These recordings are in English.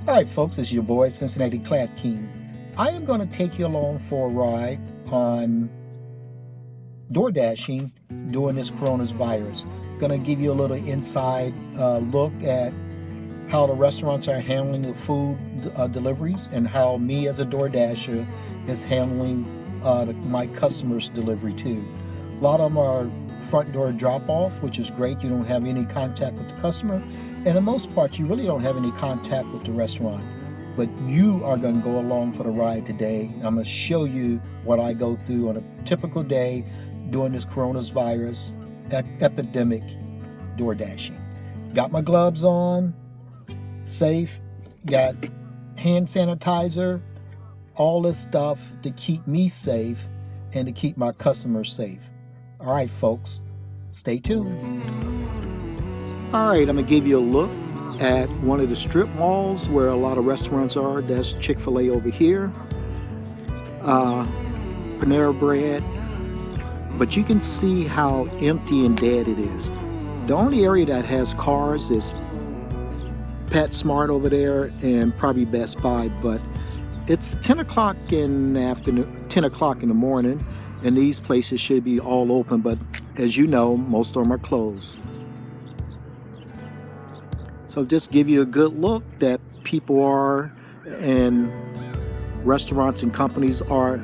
All right, folks, it's your boy, Cincinnati Clad King. I am going to take you along for a ride on Doordashing during this coronavirus. Going to give you a little inside look at how the restaurants are handling the food deliveries and how me as a DoorDasher is handling my customers' delivery too. A lot of them are front door drop off, which is great. You don't have any contact with the customer. And in most parts, you really don't have any contact with the restaurant. But you are going to go along for the ride today. I'm going to show you what I go through on a typical day during this coronavirus epidemic DoorDashing. Got my gloves on, safe, got hand sanitizer, all this stuff to keep me safe and to keep my customers safe. All right, folks, stay tuned. All right, I'm gonna give you a look at one of the strip malls where a lot of restaurants are. That's Chick-fil-A over here, Panera Bread. But you can see how empty and dead it is. The only area that has cars is PetSmart over there and probably Best Buy, but it's 10 o'clock in the afternoon, 10 o'clock in the morning, and these places should be all open, but as you know, most of them are closed. So just give you a good look that people are, and restaurants and companies are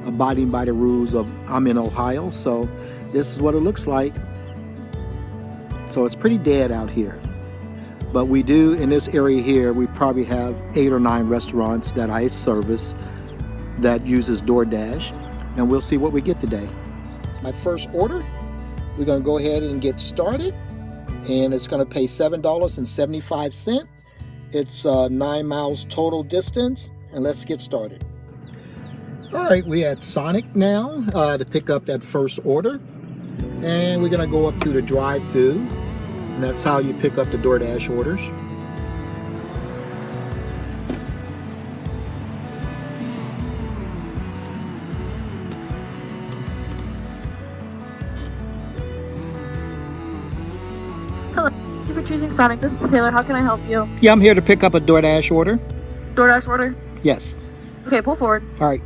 abiding by the rules of, I'm in Ohio, so this is what it looks like. So it's pretty dead out here. But we do, in this area here, we probably have 8 or 9 restaurants that I service that uses DoorDash, and we'll see what we get today. My first order, we're gonna go ahead and get started. And it's going to pay $7.75. It's 9 miles total distance, and let's get started. All right, we're at Sonic now to pick up that first order, and we're going to go up to the drive-thru, and that's how you pick up the DoorDash orders. Hello, thank you for choosing Sonic. This is Taylor. How can I help you? Yeah, I'm here to pick up a DoorDash order. DoorDash order? Yes. Okay, pull forward. All right.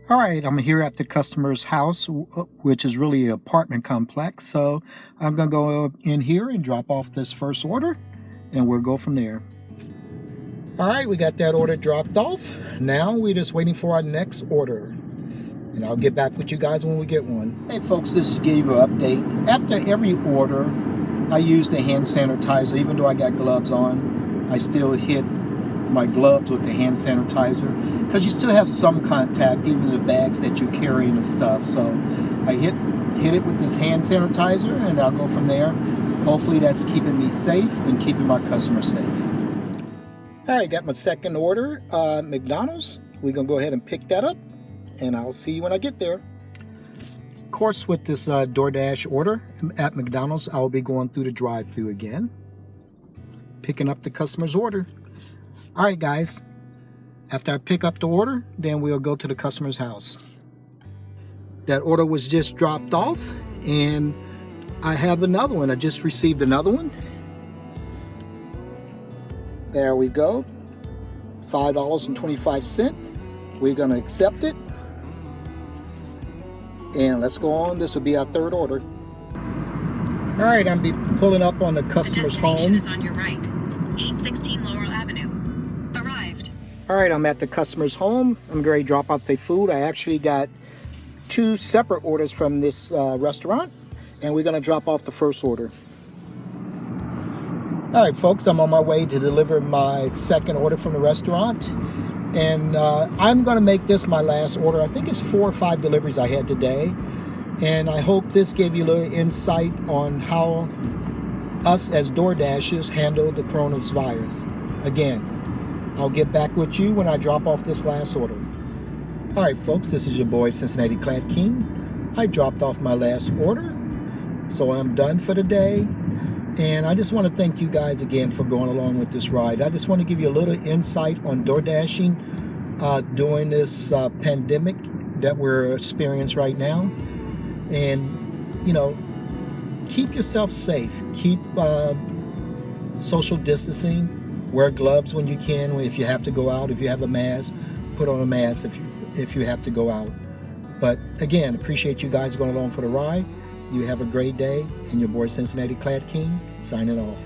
All right, I'm here at the customer's house, which is really an apartment complex. So I'm going to go in here and drop off this first order, and we'll go from there. All right, we got that order dropped off. Now we're just waiting for our next order. And I'll get back with you guys when we get one. Hey folks, this is to give you an update. After every order, I use the hand sanitizer. Even though I got gloves on, I still hit my gloves with the hand sanitizer because you still have some contact, even the bags that you're carrying and stuff. So I hit it with this hand sanitizer, and I'll go from there. Hopefully that's keeping me safe and keeping my customers safe. All right, got my second order, McDonald's. We're gonna go ahead and pick that up, and I'll see you when I get there. Of course, with this DoorDash order at McDonald's, I'll be going through the drive-thru again, picking up the customer's order. All right, guys, after I pick up the order, then we'll go to the customer's house. That order was just dropped off, and I have another one. I just received another one. There we go, $5.25. We're gonna accept it. And let's go on. This will be our third order. All right, I'm be pulling up on the customer's home. The destination is on your right, 816 Laurel Avenue. Arrived. All right, I'm at the customer's home. I'm going to drop off their food. I actually got 2 separate orders from this restaurant, and we're going to drop off the first order. All right, folks, I'm on my way to deliver my second order from the restaurant. And I'm going to make this my last order. I think it's 4 or 5 deliveries I had today. And I hope this gave you a little insight on how us as DoorDashers handle the coronavirus. Again, I'll get back with you when I drop off this last order. All right, folks, this is your boy, Cincinnati Clad King. I dropped off my last order, so I'm done for the day. And I just want to thank you guys again for going along with this ride. I just want to give you a little insight on DoorDashing during this pandemic that we're experiencing right now. And, you know, keep yourself safe. Keep social distancing. Wear gloves when you can. If you have to go out, if you have a mask, put on a mask if you have to go out. But again, appreciate you guys going along for the ride. You have a great day. And your boy Cincinnati Clad King signing off.